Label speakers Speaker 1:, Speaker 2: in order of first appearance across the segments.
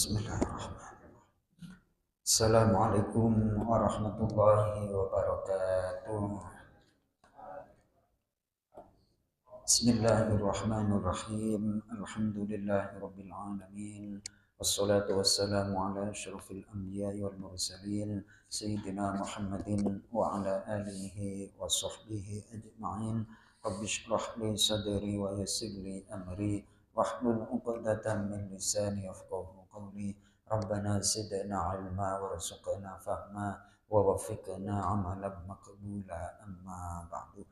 Speaker 1: Bismillahirrahmanirrahim. Assalamualaikum warahmatullahi wabarakatuh. Bismillahirrahmanirrahim. Alhamdulillahirabbil alamin. Wassalatu wassalamu ala asyrafil anbiya'i wal mursalin sayyidina Muhammadin wa ala alihi wa sahbihi ajma'in. Rabbi shrah li sadri wa yassir li amri wahlul 'uqdatam min lisani yafqahu qawli. Rabbana zidna 'ilma warzuqna fahma wa waffiqna 'amalan maqbula, amma ba'du.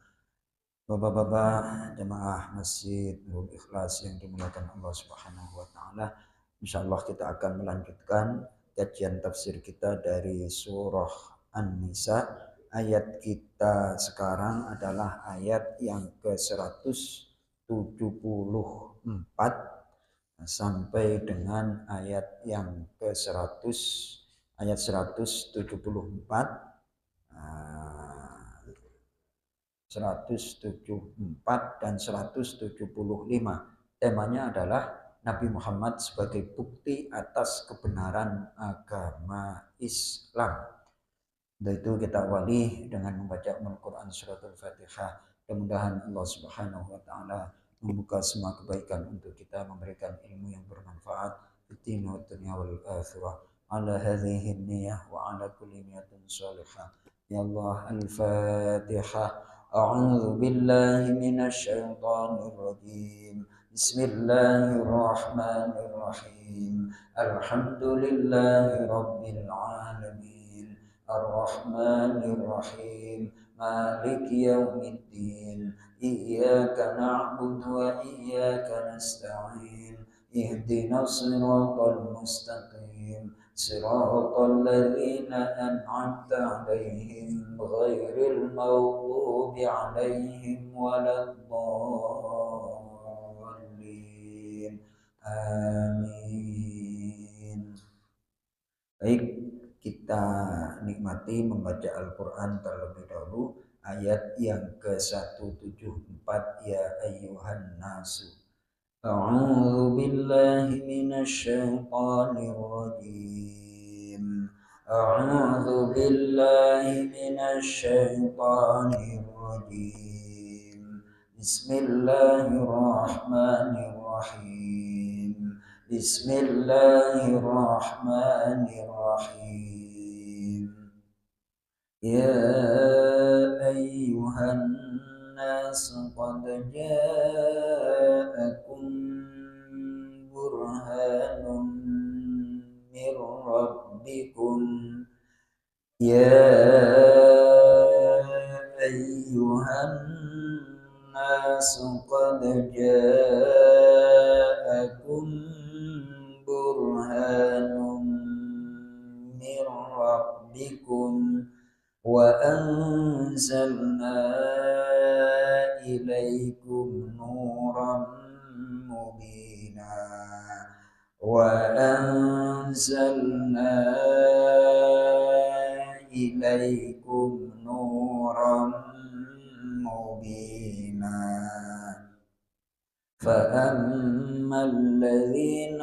Speaker 1: Bapak-bapak jemaah Masjid Nurul Ikhlas yang dimuliakan Allah Subhanahu wa taala, insyaallah kita akan melanjutkan kajian tafsir kita dari surah An-Nisa. Ayat kita sekarang adalah ayat yang ke-174 sampai dengan ayat yang ke-100, ayat 174, 174 dan 175. Temanya adalah Nabi Muhammad sebagai bukti atas kebenaran agama Islam. Dan itu kita awali dengan membaca Al-Quran surat Al-Fatihah. Mudah-mudahan Allah Subhanahu wa taala membuka semua kebaikan untuk kita, memberikan ilmu yang bermanfaat di dunia wal akhirah. Ala hadhihi niyyah wa ala kulli niyatin salihah. Ya Allah, Al-Fatihah. A'udzu billahi minasy syaithanir rajim. Bismillahirrahmanirrahim. Alhamdulillahi rabbil alamin. Ar-Rahmanir-Rahim. Maliki yaumiddin. Iyyaka na'budu wa iyyaka nasta'in. Ihdinas siratal mustaqim. Siratal ladzina an'amta 'alaihim ghairil maghdubi 'alaihim waladdallin. Amin. Baik, kita nikmati membaca Al-Quran terlebih dahulu. Ayat yang ke-174, ya ayyuhan nasu. A'udzu billahi minasyaitonir rajim. A'udzu billahi minasyaitonir rajim. Bismillahirrahmanirrahim. Bismillahirrahmanirrahim. Ya ayyuhan nas qad ja'akum burhanun mir rabbikum. Ya ayyuhan nas qad ja'akum burhanun mir rabbikum wa anzalna ilaikum nuran mubina wa anzalna ilaikum nuran mubina. فأما الذين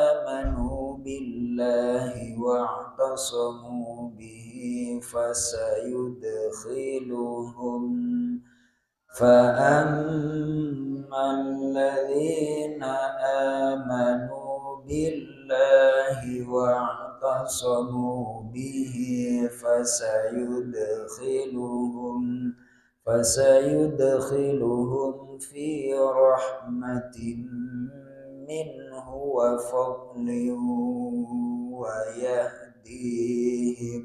Speaker 1: آمنوا بالله واعتصموا به فأما الذين آمنوا بالله واعتصموا به فسيدخلهم في رحمة منه وفضل ويهديهم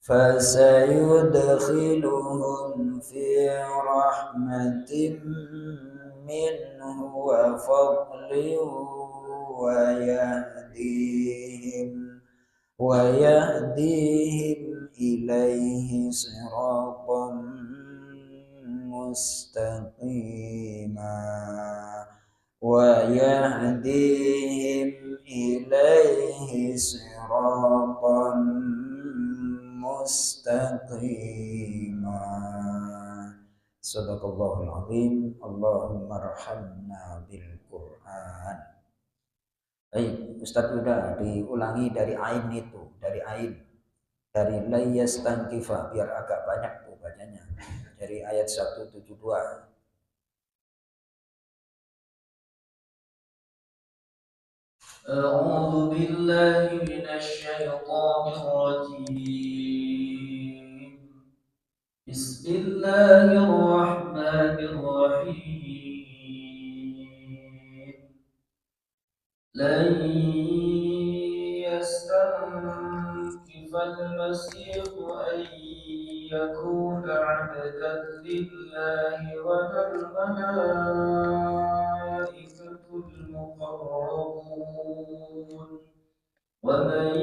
Speaker 1: فسيدخلهم في رحمة منه وفضل ويهديهم إليه صراطا مستقيما ويهديهم إليه صراطا مستقيما. Sadaqallahul azim. Allahumma arhamna bil Qur'an. Baik, Ustadz udah diulangi dari ain itu, dari ain, dari layas tangkifa biar agak banyak tuh bacanya. Dari ayat 172.
Speaker 2: أعوذ بالله من الشيطان الرجيم بسم الله الرحمن الرحيم لن يستنكف المسيح أن يكون عبدا لله ولا الملائكة المقربون ومن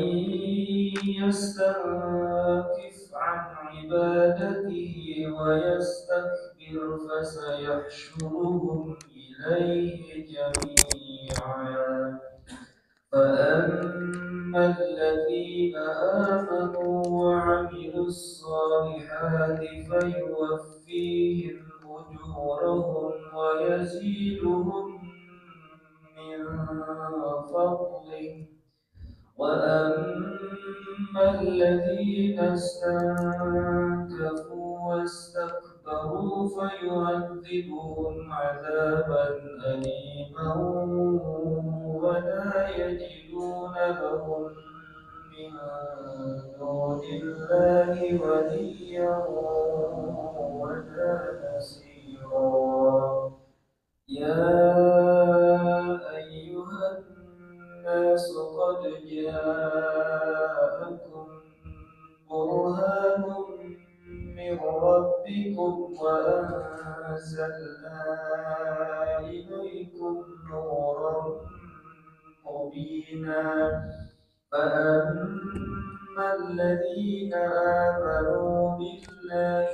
Speaker 2: يستنكف عن عبادته ويستكبر فسيحشرهم إليه جميعا فأما الذين آمنوا وعملوا الصالحات فيوفيهم أجورهم ويزيدهم من فضله وأما الذين استنكفوا واستكبروا فيعذبهم عذابا أليما ولا يجدون لهم من دون الله وليا ولا نصيرا يا أيها الناس قد جاءكم برهان من ربكم وأنزلنا إليكم نورا مبينا فأما الذين آمنوا بالله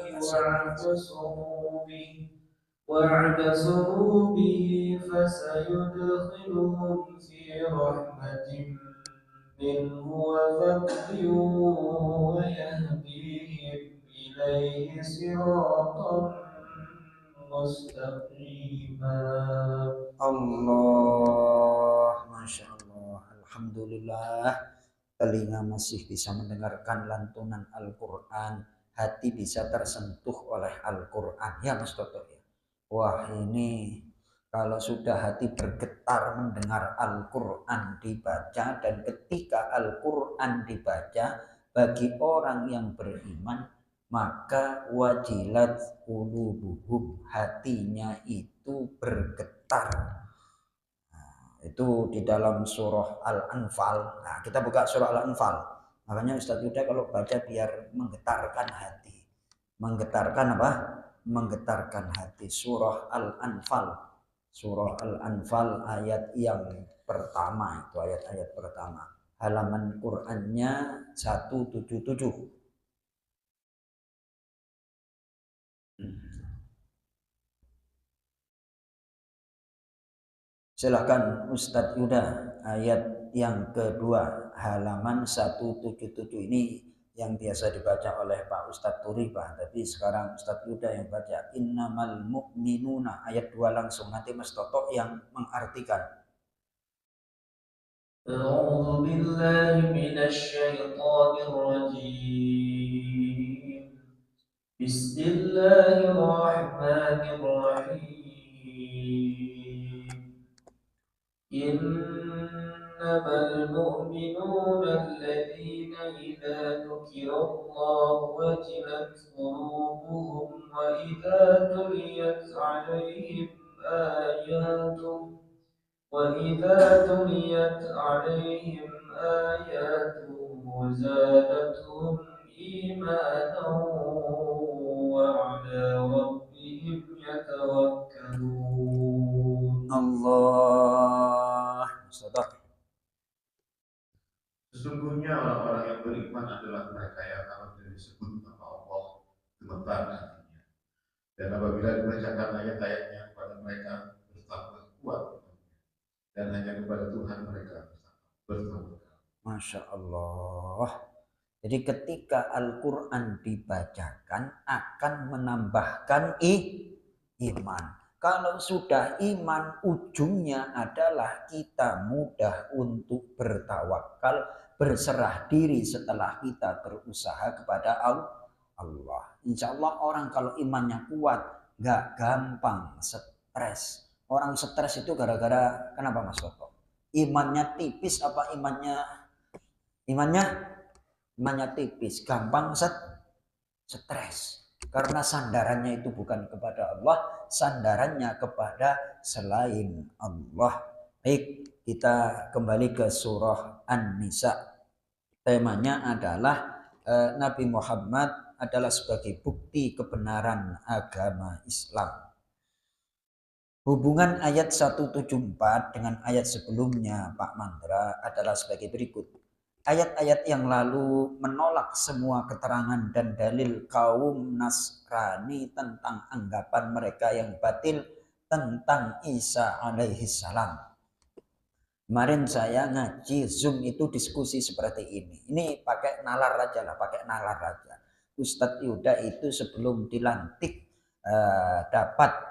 Speaker 2: واعتصموا به فسيدخلهم في رحمة منه وفضل ويهديهم إليه صراطا مستقيما.
Speaker 1: Allah, Masya Allah, Alhamdulillah, telinga masih bisa mendengarkan lantunan Al-Quran, hati bisa tersentuh oleh Al-Quran. Ya Mas Toto ya. Wah ini kalau sudah hati bergetar mendengar Al-Quran dibaca, dan ketika Al-Quran dibaca bagi orang yang beriman, maka wajilat qulubuhum, hatinya itu bergetar. Itu di dalam surah Al-Anfal. Nah, kita buka surah Al-Anfal. Makanya Ustaz Yuda kalau baca biar menggetarkan hati. Menggetarkan apa? Menggetarkan hati. Surah Al-Anfal. Surah Al-Anfal ayat yang pertama, itu ayat-ayat pertama. Halaman Qur'annya 177. Silakan Ustadz Yuda, ayat yang kedua, halaman 177 ini yang biasa dibaca oleh Pak Ustadz Turibah. Tapi sekarang Ustadz Yuda yang baca innamal mu'minuna, ayat 2 langsung. Nanti Mas Toto yang mengartikan.
Speaker 2: أعوذ بالله من الشيطان الرجيم بسم الله الرحمن الرحيم إنما المؤمنون الذين إذا ذكر الله وجلت قلوبهم وإذا تليت عليهم آياته زادتهم إيمانا وعلى ربهم يتوكلون.
Speaker 1: Allah.
Speaker 3: Sesungguhnya orang-orang yang beriman adalah mereka yang apabila disebut nama Allah gemetar hatinya, dan apabila dibacakan ayat-ayatnya kepada mereka bertambah kuat, dan hanya kepada Tuhan mereka bertawakal.
Speaker 1: Masya Allah. Jadi ketika Al-Quran dibacakan akan menambahkan iman. Kalau sudah iman, ujungnya adalah kita mudah untuk bertawakal, berserah diri setelah kita berusaha kepada Allah. Insya Allah orang kalau imannya kuat, gak gampang stres. Orang stres itu gara-gara kenapa Mas Toto? Imannya tipis apa imannya tipis, gampang stres. Karena sandarannya itu bukan kepada Allah, sandarannya kepada selain Allah. Baik, kita kembali ke surah An-Nisa. Temanya adalah Nabi Muhammad adalah sebagai bukti kebenaran agama Islam. Hubungan ayat 174 dengan ayat sebelumnya Pak Mandra adalah sebagai berikut. Ayat-ayat yang lalu menolak semua keterangan dan dalil kaum Nasrani tentang anggapan mereka yang batil tentang Isa alaihi salam. Kemarin saya ngaji Zoom itu diskusi seperti ini. Ini pakai nalar aja lah, pakai nalar aja. Ustadz Yuda itu sebelum dilantik dapat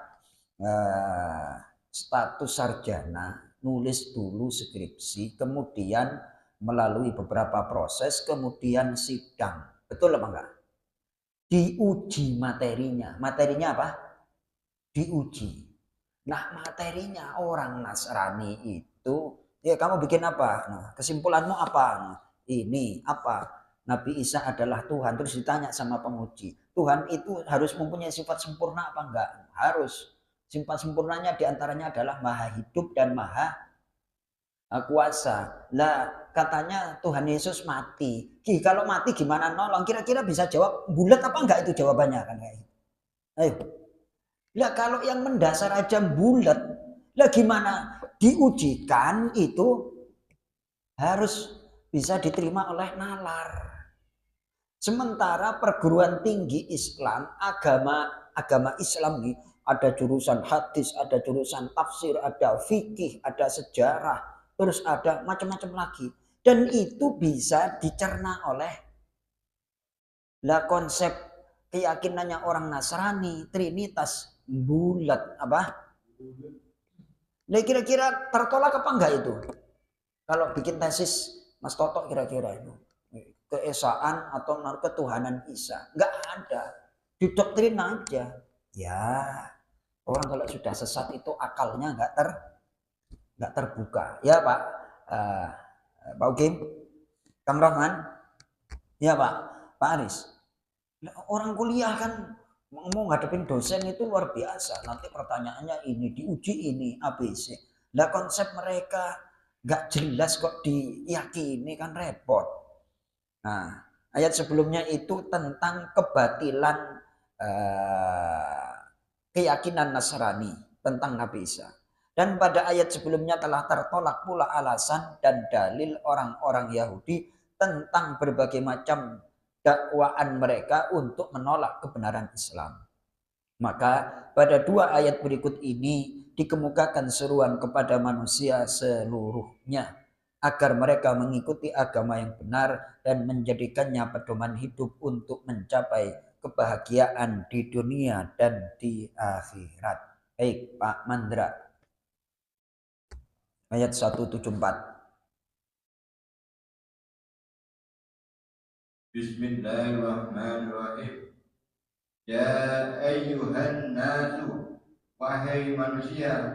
Speaker 1: status sarjana, nulis dulu skripsi, kemudian melalui beberapa proses, kemudian sidang. Betul apa enggak? Diuji materinya. Materinya apa? Diuji. Nah, materinya orang Nasrani itu, ya kamu bikin apa? Nah, kesimpulanmu apa? Nah, ini apa? Nabi Isa adalah Tuhan. Terus ditanya sama penguji, Tuhan itu harus mempunyai sifat sempurna apa enggak? Harus. Sifat sempurnanya diantaranya adalah maha hidup dan maha kuasa. Lah katanya Tuhan Yesus mati. Kalau mati gimana nolong? Kira-kira bisa jawab bulat apa enggak itu jawabannya kan kayak gitu. Ayo. Lah kalau yang mendasar aja bulat, lah gimana? Diujikan itu harus bisa diterima oleh nalar. Sementara perguruan tinggi Islam, agama Islam ini ada jurusan hadis, ada jurusan tafsir, ada fikih, ada sejarah, terus ada macam-macam lagi. Dan itu bisa dicerna oleh konsep keyakinannya orang Nasrani, Trinitas, bulat apa? Nah kira-kira tertolak apa enggak itu? Kalau bikin tesis Mas Toto kira-kira itu keesaan atau ketuhanan Isa, enggak ada. Didoktrin aja. Ya, orang kalau sudah sesat itu akalnya enggak terbuka. Ya Pak, Pak Ukim, Kang Rahman, ya Pak Aris. Orang kuliah kan mau ngadepin dosen itu luar biasa. Nanti pertanyaannya ini, diuji ini, ABC. Lah konsep mereka nggak jelas kok diyakini kan repot. Nah, ayat sebelumnya itu tentang kebatilan keyakinan Nasrani tentang Nabi Isa. Dan pada ayat sebelumnya telah tertolak pula alasan dan dalil orang-orang Yahudi tentang berbagai macam dakwaan mereka untuk menolak kebenaran Islam. Maka pada dua ayat berikut ini dikemukakan seruan kepada manusia seluruhnya agar mereka mengikuti agama yang benar dan menjadikannya pedoman hidup untuk mencapai kebahagiaan di dunia dan di akhirat. Baik Pak Mandra. Ayat 174.
Speaker 3: Bismillahirrahmanirrahim. Ya ayyuhan nasu, wahai manusia,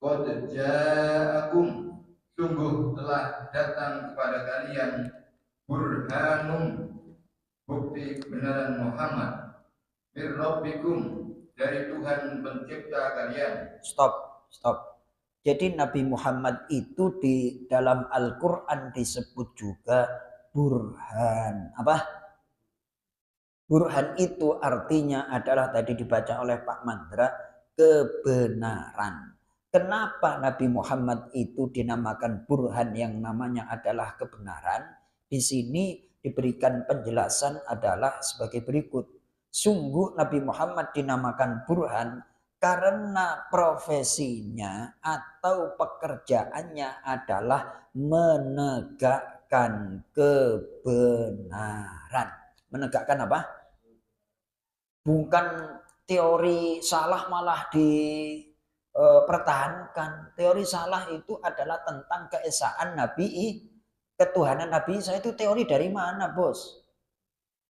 Speaker 3: qad ja'akum, sungguh telah datang kepada kalian burhanum, bukti kebenaran Muhammad, mir rabbikum, dari Tuhan pencipta kalian.
Speaker 1: Stop. Jadi Nabi Muhammad itu di dalam Al-Quran disebut juga burhan. Apa? Burhan itu artinya adalah tadi dibaca oleh Pak Mandra, kebenaran. Kenapa Nabi Muhammad itu dinamakan burhan yang namanya adalah kebenaran? Di sini diberikan penjelasan adalah sebagai berikut. Sungguh Nabi Muhammad dinamakan burhan karena profesinya atau pekerjaannya adalah menegakkan kebenaran. Menegakkan apa? Bukan teori salah malah dipertahankan. Teori salah itu adalah tentang keesaan Nabi, ketuhanan Nabi Isa. Itu teori dari mana, Bos?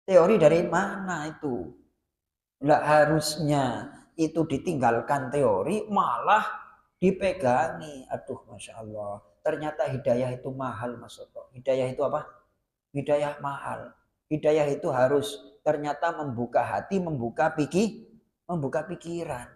Speaker 1: Teori dari mana itu? Nggak harusnya itu ditinggalkan teori, malah dipegangi. Aduh, Masya Allah. Ternyata hidayah itu mahal, Mas Toto. Hidayah itu apa? Hidayah mahal. Hidayah itu harus ternyata membuka hati, membuka pikiran.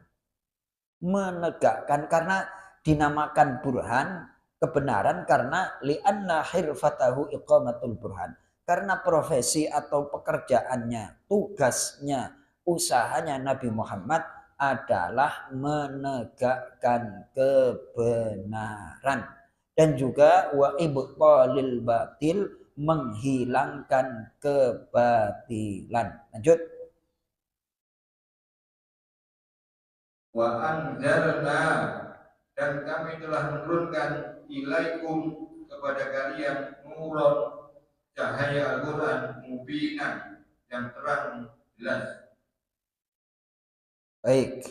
Speaker 1: Menegakkan, karena dinamakan burhan, kebenaran, karena li'anna hirfatahu iqamatul burhan. Karena profesi atau pekerjaannya, tugasnya, usahanya Nabi Muhammad adalah menegakkan kebenaran. Dan juga wa ibtalil batil, menghilangkan kebatilan. Lanjut.
Speaker 3: Wa anzalna, dan kami telah menurunkan ilaikum, kepada kalian, nuron, cahaya Al-Quran, mubinan, yang terang jelas. Baik.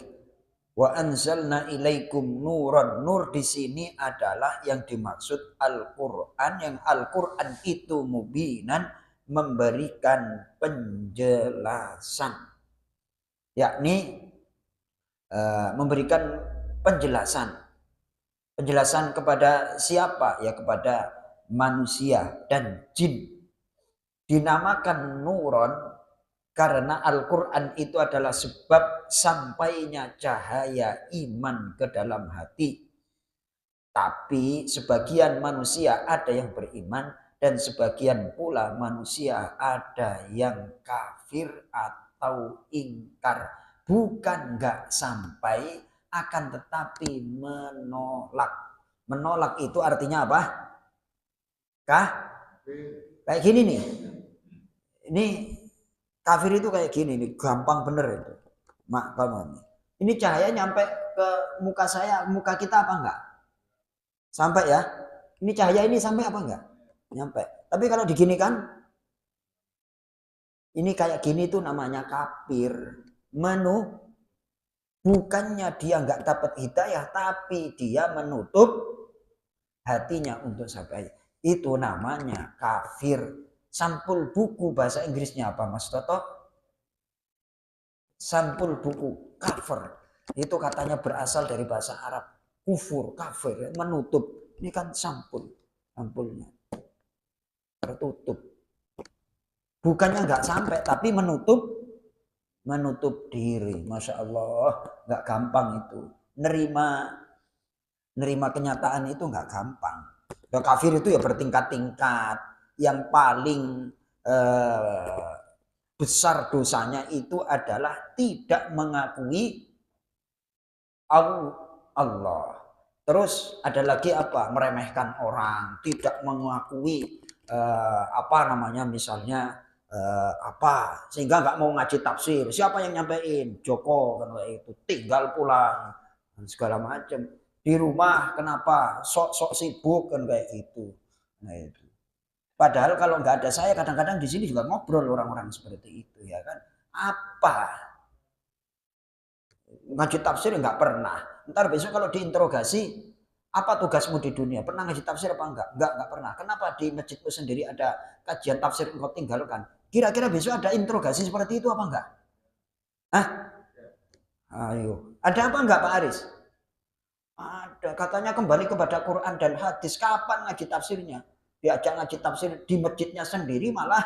Speaker 3: Wa anzalna ilaikum nuron. Nur di sini adalah yang dimaksud Al-Quran, yang Al-Quran itu mubinan, memberikan penjelasan, yakni memberikan penjelasan kepada siapa? Ya kepada manusia dan jin. Dinamakan nuron karena Al-Quran itu adalah sebab sampainya cahaya iman ke dalam hati. Tapi sebagian manusia ada yang beriman, dan sebagian pula manusia ada yang kafir atau ingkar. Bukan nggak sampai, akan tetapi menolak. Menolak itu artinya apa? Kayak gini nih. Ini kafir itu kayak gini nih, gampang bener itu. Mak, kamu ini cahaya nyampe ke muka saya, muka kita apa enggak? Sampai ya. Ini cahaya ini sampai apa enggak? Nyampe. Tapi kalau diginikan, ini kayak gini tuh namanya kafir. Bukannya dia enggak dapat hidayah, tapi dia menutup hatinya untuk sampai. Itu namanya kafir. Sampul buku bahasa Inggrisnya apa, Mas Toto? Sampul buku, kafir. Itu katanya berasal dari bahasa Arab. Kufur, kafir, menutup. Ini kan sampulnya. Tertutup. Bukannya nggak sampai, tapi menutup diri. Masya Allah, nggak gampang itu. Nerima kenyataan itu nggak gampang. Ya, kafir itu ya bertingkat-tingkat. Yang paling besar dosanya itu adalah tidak mengakui Allah. Terus ada lagi apa? Meremehkan orang, tidak mengakui misalnya sehingga nggak mau ngaji tafsir. Siapa yang nyampein? Joko kan kayak itu. Tinggal pulang dan segala macam. Di rumah kenapa? Sok-sok sibuk kan kayak gitu. Nah itu. Padahal kalau nggak ada saya, kadang-kadang di sini juga ngobrol orang-orang seperti itu, ya kan? Apa? Ngaji tafsir nggak pernah. Ntar besok kalau diinterogasi, apa tugasmu di dunia? Pernah ngaji tafsir apa enggak? Enggak pernah. Kenapa di masjidmu sendiri ada kajian tafsir engkau tinggalkan? Kira-kira besok ada interogasi seperti itu apa enggak? Hah? Ayo. Ada apa enggak Pak Aris? Ada. Katanya kembali kepada Quran dan hadis. Kapan ngaji tafsirnya? Diajak ngaji tafsir di masjidnya sendiri malah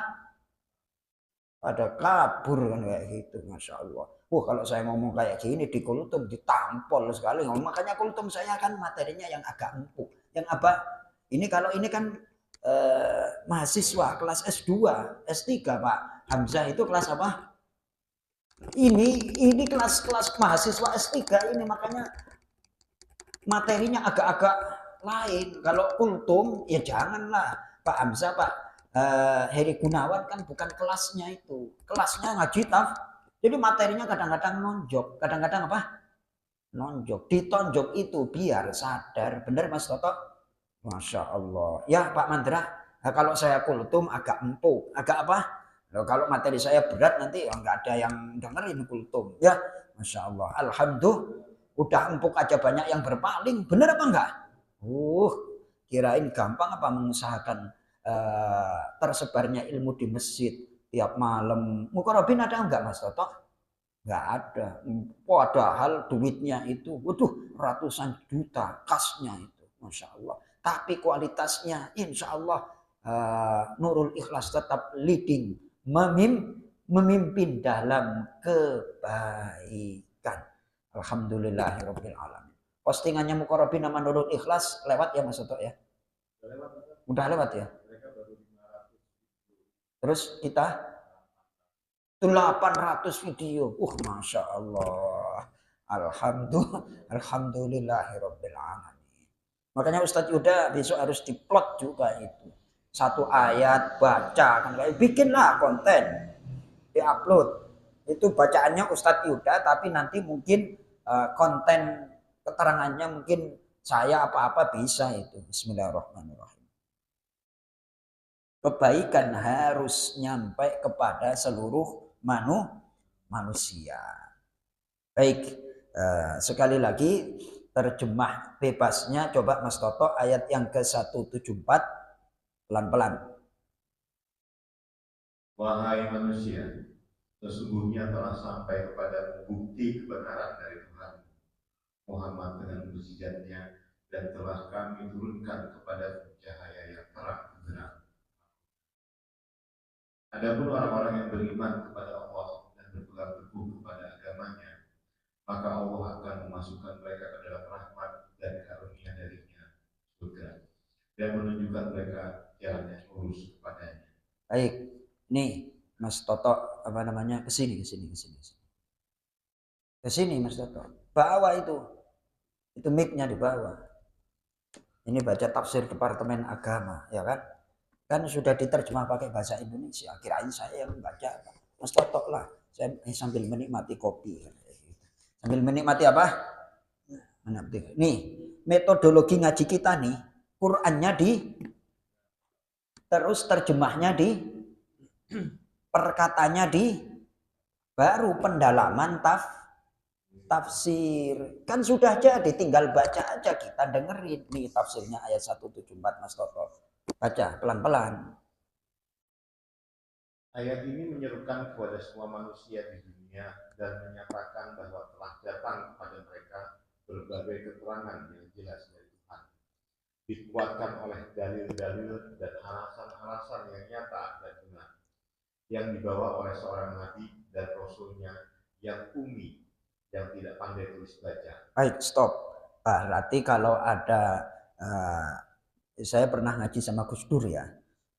Speaker 3: pada kabur kan kayak gitu. Masya Allah. Kalau saya ngomong kayak gini di kultum ditampol sekali. Makanya kultum saya kan materinya yang agak empuk. Yang apa? Ini kalau ini kan mahasiswa kelas S2, S3 Pak Hamzah itu kelas apa? Ini kelas mahasiswa S3 ini, makanya materinya agak-agak lain. Kalau kultum ya janganlah Pak Hamzah, Pak Heri Gunawan kan bukan kelasnya itu. Kelasnya ngaji tafsir. Jadi materinya kadang-kadang nonjok, kadang-kadang apa? Nonjok. Ditonjok itu biar sadar. Benar Mas Toto? Masya Allah. Ya Pak Mandra, kalau saya kultum agak empuk. Agak apa? Kalau materi saya berat nanti nggak ada yang dengerin kultum. Ya
Speaker 1: Masya Allah. Alhamdulillah. Udah empuk aja banyak yang berpaling. Bener apa enggak? Kirain gampang apa mengusahakan tersebarnya ilmu di masjid tiap malam. Mukorobin ada enggak Mas Toto? Enggak ada. Padahal duitnya itu, waduh, ratusan juta kasnya itu. Masya Allah. Tapi kualitasnya insya Allah Nurul Ikhlas tetap leading. Memimpin dalam kebaikan. Alhamdulillahirabbil alamin. Postingannya Mukorobin nama Nurul Ikhlas lewat ya Mas Toto ya? Udah lewat ya? Terus kita 800 video. Masya Allah. Alhamdulillahirabbil alamin. Makanya Ustadz Yuda besok harus diplot juga itu. Satu ayat baca kan, bikinlah konten, diupload. Itu bacaannya Ustadz Yuda, tapi nanti mungkin konten keterangannya mungkin saya apa-apa bisa itu. Bismillahirrahmanirrahim. Kebaikan harus nyampe kepada seluruh manusia. Baik, sekali lagi terjemah bebasnya coba Mas Toto ayat yang ke-174 pelan-pelan.
Speaker 3: Wahai manusia, sesungguhnya telah sampai kepada bukti kebenaran dari Tuhan Muhammad dengan mukjizatnya, dan telah kami turunkan kepada cahaya yang terang benderang. Adapun orang-orang yang beriman kepada Allah dan berpegang teguh kepada agamanya, maka Allah akan memasukkan mereka ke dalam rahmat dan karunia darinya, surga, dan menunjukkan mereka jalan yang lurus kepadanya.
Speaker 1: Baik, nih Mas Toto apa namanya kesini Mas Toto, bawa itu mic-nya di bawah. Ini baca tafsir Departemen Agama, ya kan? Kan sudah diterjemah pakai bahasa Indonesia. Kirain saya yang membaca. Mas Toto lah. Saya sambil menikmati kopi. Sambil menikmati apa? Nih, metodologi ngaji kita nih. Qurannya di, terus terjemahnya di, perkatanya di, baru pendalaman tafsir. Kan sudah jadi, tinggal baca aja, kita dengerin. Nih tafsirnya ayat 174 Mas Toto. Baca pelan-pelan.
Speaker 3: Ayat ini menyerukan kepada semua manusia di dunia dan menyatakan bahwa telah datang kepada mereka berbagai keterangan yang jelas dari Tuhan, dikuatkan oleh dalil-dalil dan alasan-alasan yang nyata dan benar, yang dibawa oleh seorang nabi dan rasulnya yang ummi, yang tidak pandai tulis baca.
Speaker 1: Baik, stop. Berarti kalau ada saya pernah ngaji sama Gus Dur ya.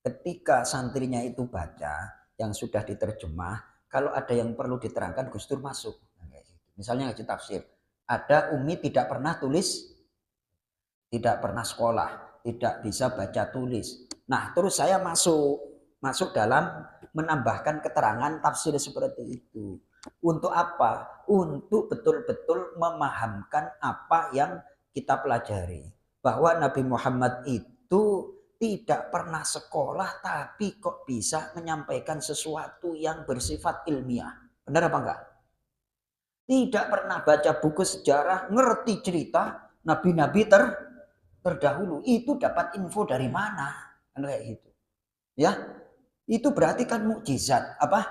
Speaker 1: Ketika santrinya itu baca yang sudah diterjemah, kalau ada yang perlu diterangkan Gus Dur masuk. Misalnya ngaji tafsir, ada umi tidak pernah tulis, tidak pernah sekolah, tidak bisa baca tulis. Nah, terus saya masuk dalam menambahkan keterangan tafsir seperti itu. Untuk apa? Untuk betul-betul memahamkan apa yang kita pelajari. Bahwa Nabi Muhammad itu tidak pernah sekolah tapi kok bisa menyampaikan sesuatu yang bersifat ilmiah. Benar apa enggak? Tidak pernah baca buku sejarah, ngerti cerita nabi-nabi terdahulu. Itu dapat info dari mana? Kan kayak gitu. Ya, itu berarti kan mukjizat. Apa?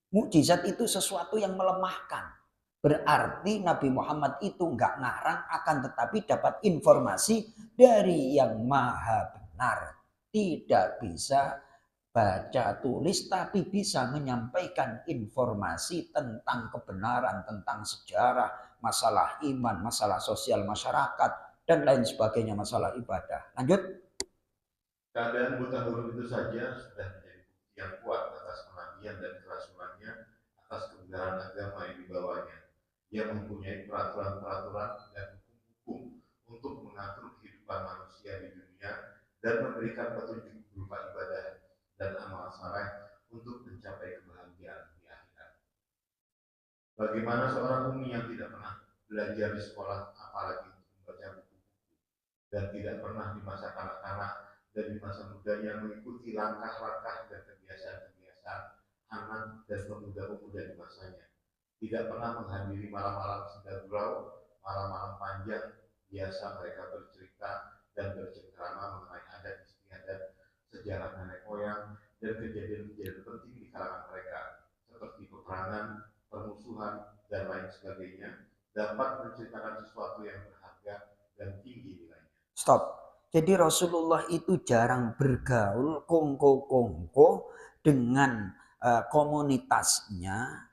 Speaker 1: Mukjizat itu sesuatu yang melemahkan. Berarti Nabi Muhammad itu enggak ngarang, akan tetapi dapat informasi dari yang maha benar. Tidak bisa baca tulis tapi bisa menyampaikan informasi tentang kebenaran, tentang sejarah, masalah iman, masalah sosial masyarakat, dan lain sebagainya, masalah ibadah. Lanjut.
Speaker 3: Keadaan buta huruf itu saja sudah menjadi bukti yang kuat atas kenabian dan kerasulannya, atas kebenaran agama yang dibawanya. Dia mempunyai peraturan-peraturan dan hukum-hukum untuk mengatur kehidupan manusia di dunia dan memberikan petunjuk berupa ibadah dan amal saleh untuk mencapai kebahagiaan di akhirat. Bagaimana seorang ummi yang tidak pernah belajar di sekolah, apalagi untuk membaca buku-buku, dan tidak pernah di masa kanak-kanak dan di masa mudanya mengikuti langkah-langkah dan kebiasaan-kebiasaan anak dan pemuda-pemuda di masanya, tidak pernah menghadiri malam-malam senda gurau, malam-malam panjang. Biasa mereka bercerita dan bercengkrama mengenai adat istiadat, sejarah nenek moyang, dan kejadian-kejadian penting di kalangan mereka, seperti peperangan, permusuhan, dan lain sebagainya, dapat menceritakan sesuatu yang berharga dan tinggi nilainya.
Speaker 1: Stop. Jadi Rasulullah itu jarang bergaul kongko-kongko dengan komunitasnya.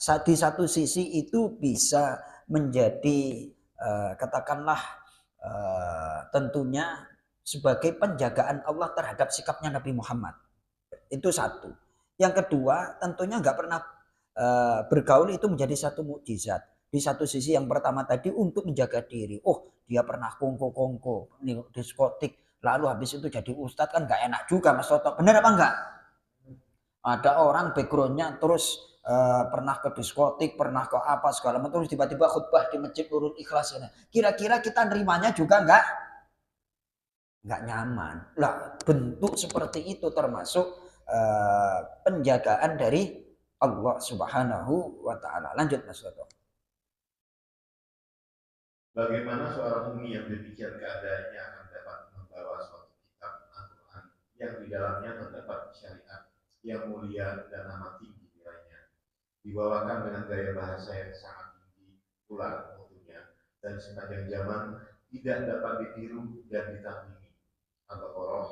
Speaker 1: Di satu sisi itu bisa menjadi katakanlah tentunya sebagai penjagaan Allah terhadap sikapnya Nabi Muhammad. Itu satu. Yang kedua, tentunya nggak pernah bergaul itu menjadi satu mukjizat. Di satu sisi yang pertama tadi untuk menjaga diri. Oh, dia pernah kongko-kongko, diskotik, lalu habis itu jadi ustadz, kan nggak enak juga Mas Toto. Benar apa enggak? Ada orang backgroundnya terus pernah ke diskotik, pernah ke apa segala macam, terus tiba-tiba khutbah di masjid Nurul Ikhlas. Kira-kira kita nerimanya juga nggak nyaman. Lah, bentuk seperti itu termasuk penjagaan dari Allah Subhanahu wa Ta'ala. Lanjut Mas Toto.
Speaker 3: Bagaimana seorang ummi yang demikian keadaannya akan dapat membawa suatu kitab Al-Quran yang di dalamnya terdapat syariat yang mulia dan amat tinggi nilainya, dibawakan dengan gaya bahasa yang sangat tinggi pula mutunya, dan sepanjang zaman tidak dapat ditiru dan ditandingi. Al-Baqarah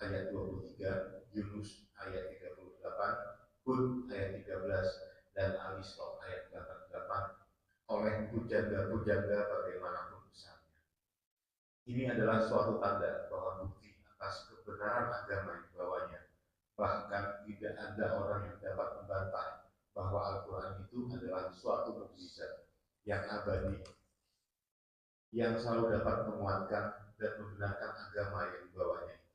Speaker 3: ayat 23, Yunus ayat 38, Hud ayat 13, dan Al-Isra ayat 88 oleh pujangga-pujangga bagaimanapun besarnya. Ini adalah suatu tanda bahwa bukti atas kebenaran agama yang dibawanya. Bahkan tidak ada orang yang dapat membantah bahwa Al-Quran itu adalah suatu mukjizat yang abadi, yang selalu dapat menguatkan dan membenarkan agama yang dibawanya itu.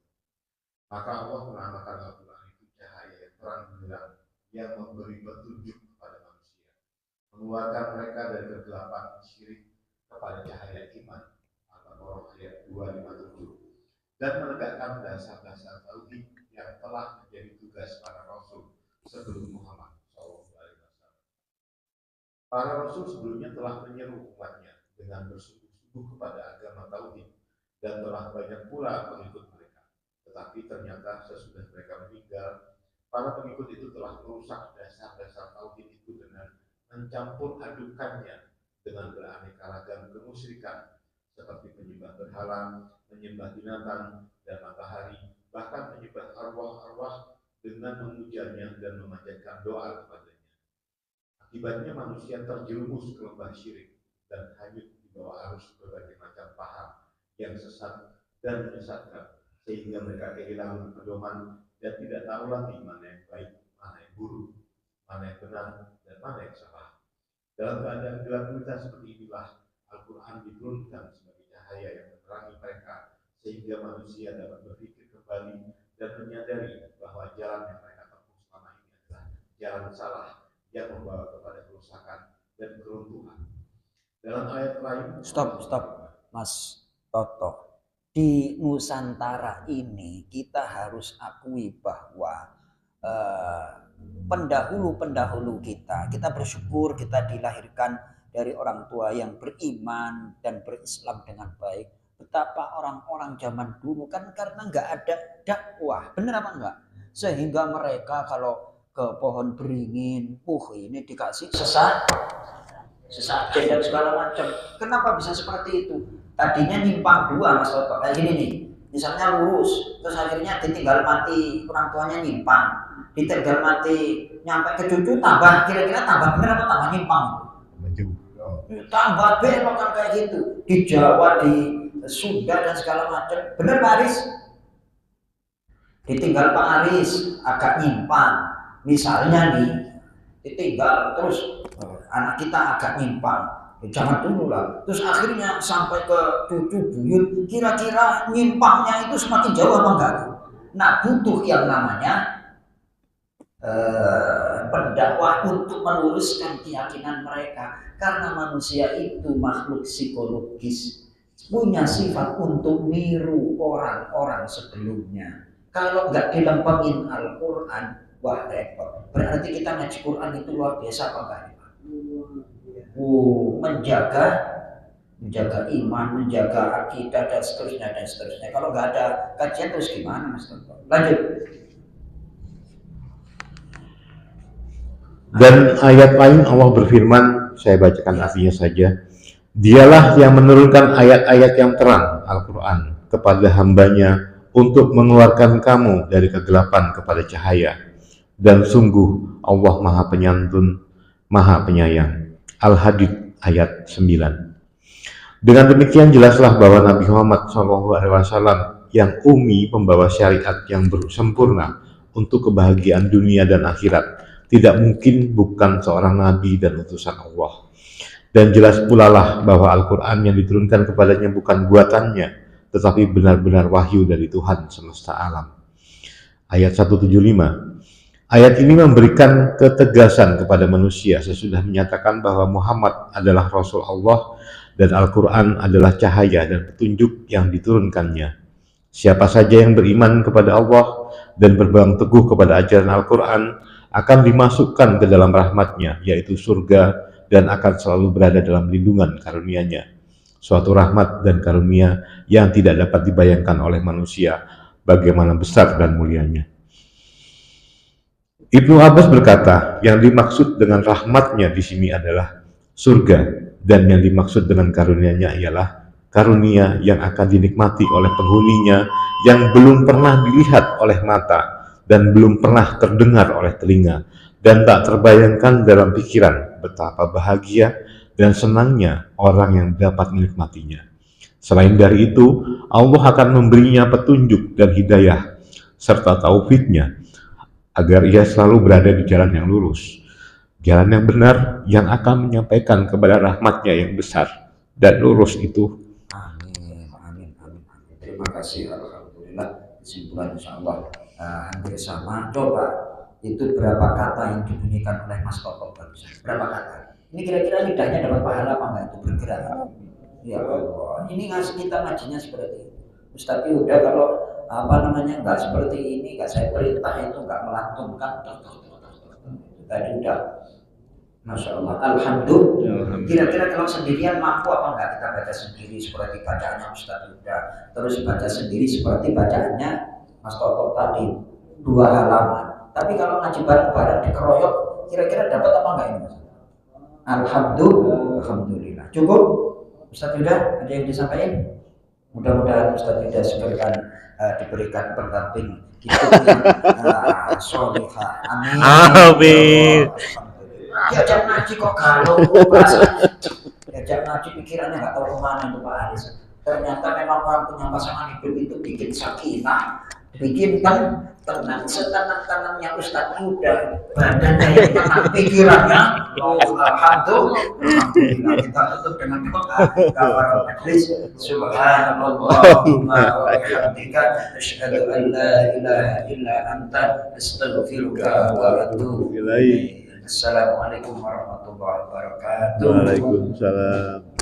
Speaker 3: Maka Allah menamakan Al-Quran itu cahaya yang terang benderang, yang memberi petunjuk kepada manusia, mengeluarkan mereka dari kegelapan syirik kepada cahaya iman. Al-Baqarah ayat 257, dan menegakkan dasar-dasar tauhid yang telah menjadi tugas para rasul sebelum Muhammad SAW. Para rasul sebelumnya telah menyeru umatnya dengan bersungguh-sungguh kepada agama tauhid, dan telah banyak pula pengikut mereka. Tetapi ternyata sesudah mereka meninggal, para pengikut itu telah merusak dasar-dasar tauhid itu dengan mencampur adukannya dengan beraneka ragam kemusyrikan, seperti menyembah berhala, menyembah binatang dan matahari, bahkan menyembah arwah-arwah dengan memujanya dan memanjatkan doa kepadanya. Akibatnya manusia terjerumus ke lembah syirik dan hanyut di bawah arus berbagai macam paham yang sesat dan menyesatkan, sehingga mereka kehilangan pedoman dan tidak tahu lagi mana yang baik, mana yang buruk, mana yang benar, dan mana yang salah. Dalam keadaan gelap gulita seperti inilah Al-Quran diturunkan sebagai cahaya yang menerangi mereka, sehingga manusia dapat berpikir kembali dan menyadari bahwa jalan yang mereka tempuh selama ini adalah jalan salah yang membawa kepada kerusakan dan keruntuhan. Dalam ayat lain,
Speaker 1: Stop, Mas Toto. Di Nusantara ini kita harus akui bahwa pendahulu-pendahulu kita bersyukur kita dilahirkan dari orang tua yang beriman dan berislam dengan baik. Betapa orang-orang zaman dulu kan karena nggak ada dakwah, bener apa enggak? Sehingga mereka kalau ke pohon beringin, ini dikasih sesajen dan segala macam. Kenapa bisa seperti itu? Tadinya nyimpang dua Mas Toto, kayak gini nih. Misalnya lurus, terus akhirnya ditinggal mati, orang tuanya nyimpang. Ditinggal mati, nyampe ke cucu tambah, kira-kira tambah bener apa tambah nyimpang? Tambah belok kan kayak gitu. Di Jawa, di Sunda dan segala macam. Bener Pak Aris? Ditinggal Pak Aris, agak nyimpang. Misalnya nih, ditinggal terus anak kita agak nyimpang, jangan dulu lah. Terus akhirnya sampai ke cucu buyut, kira-kira nyimpangnya itu semakin jauh apa enggak? Nah, butuh yang namanya pendakwah untuk meluruskan keyakinan mereka, karena manusia itu makhluk psikologis, punya sifat untuk niru orang-orang sebelumnya. Kalau nggak dilempengin Al-Quran, Wah repot. Berarti kita ngaji Quran itu luar biasa apa enggak? Menjaga iman, menjaga akidah dan seterusnya dan seterusnya. Kalau nggak ada kajian terus gimana Mas Toto? Lanjut.
Speaker 3: Dan ayat lain Allah berfirman, saya bacakan artinya saja. Dialah yang menurunkan ayat-ayat yang terang Al-Quran kepada hambanya untuk mengeluarkan kamu dari kegelapan kepada cahaya. Dan sungguh Allah Maha Penyantun, Maha Penyayang. Al-Hadid ayat 9. Dengan demikian jelaslah bahwa Nabi Muhammad SAW yang ummi pembawa syariat yang sempurna untuk kebahagiaan dunia dan akhirat tidak mungkin bukan seorang nabi dan utusan Allah. Dan jelas pula lah bahwa Al-Quran yang diturunkan kepadanya bukan buatannya, tetapi benar-benar wahyu dari Tuhan semesta alam. Ayat 175. Ayat ini memberikan ketegasan kepada manusia sesudah menyatakan bahwa Muhammad adalah Rasul Allah dan Al-Quran adalah cahaya dan petunjuk yang diturunkannya. Siapa saja yang beriman kepada Allah dan berpegang teguh kepada ajaran Al-Quran akan dimasukkan ke dalam rahmatnya, yaitu surga, dan akan selalu berada dalam lindungan karunia-Nya. Suatu rahmat dan karunia yang tidak dapat dibayangkan oleh manusia, bagaimana besar dan mulianya. Ibnu Abbas berkata, yang dimaksud dengan rahmatnya di sini adalah surga, dan yang dimaksud dengan karunia-Nya ialah karunia yang akan dinikmati oleh penghuninya yang belum pernah dilihat oleh mata dan belum pernah terdengar oleh telinga dan tak terbayangkan dalam pikiran betapa bahagia dan senangnya orang yang dapat menikmatinya. Selain dari itu, Allah akan memberinya petunjuk dan hidayah serta taufiknya agar ia selalu berada di jalan yang lurus, jalan yang benar yang akan menyampaikan kepada rahmatnya yang besar dan lurus itu.
Speaker 1: Amin, amin, amin, amin. Terima kasih, alhamdulillah. Kesimpulan insyaallah hampir sama. Coba itu berapa kata yang dibunyikan oleh Mas Toto barusan? Berapa kata? Ini kira-kira lidahnya dapat pahala apa enggak itu bergerak? Ya Allah, ini kita ngajinya seperti itu. Ustaz udah kalau enggak seperti ini, enggak saya perintah itu enggak melantunkan. Tadi udah, Masya Allah, Alhamdulillah. Kira-kira kalau sendirian mampu apa enggak kita baca sendiri seperti bacaannya Ustaz udah, terus baca sendiri seperti bacaannya Mas Toto tadi 2 halaman. Tapi kalau ngaji bareng-bareng dikeroyok, kira-kira dapat apa enggak ini Mas? Alhamdulillah. Cukup? Ustaz Yuda, ada yang disampaikan? Mudah-mudahan Ustaz Yuda diberikan pendamping hidup yang solihah. Amin.
Speaker 3: Amin.
Speaker 1: Diajak ngaji kok galau, diajak ngaji pikirannya nggak tahu kemana itu Pak Aris. Ternyata memang orang punya pasangan hidup itu bikin sakinah, bikin tenang, setenang-tenangnya Ustaz Yuda, badannya yang tenang, pikirannya alhamdulillah. Kita tutup dengan doa kafaratul majlis. Subhanallahumma wa bihamdika asyhadu an la ilaha illa anta astaghfiruka wa atubu ilaik. Assalamualaikum warahmatullahi wabarakatuh.
Speaker 3: Waalaikumsalam.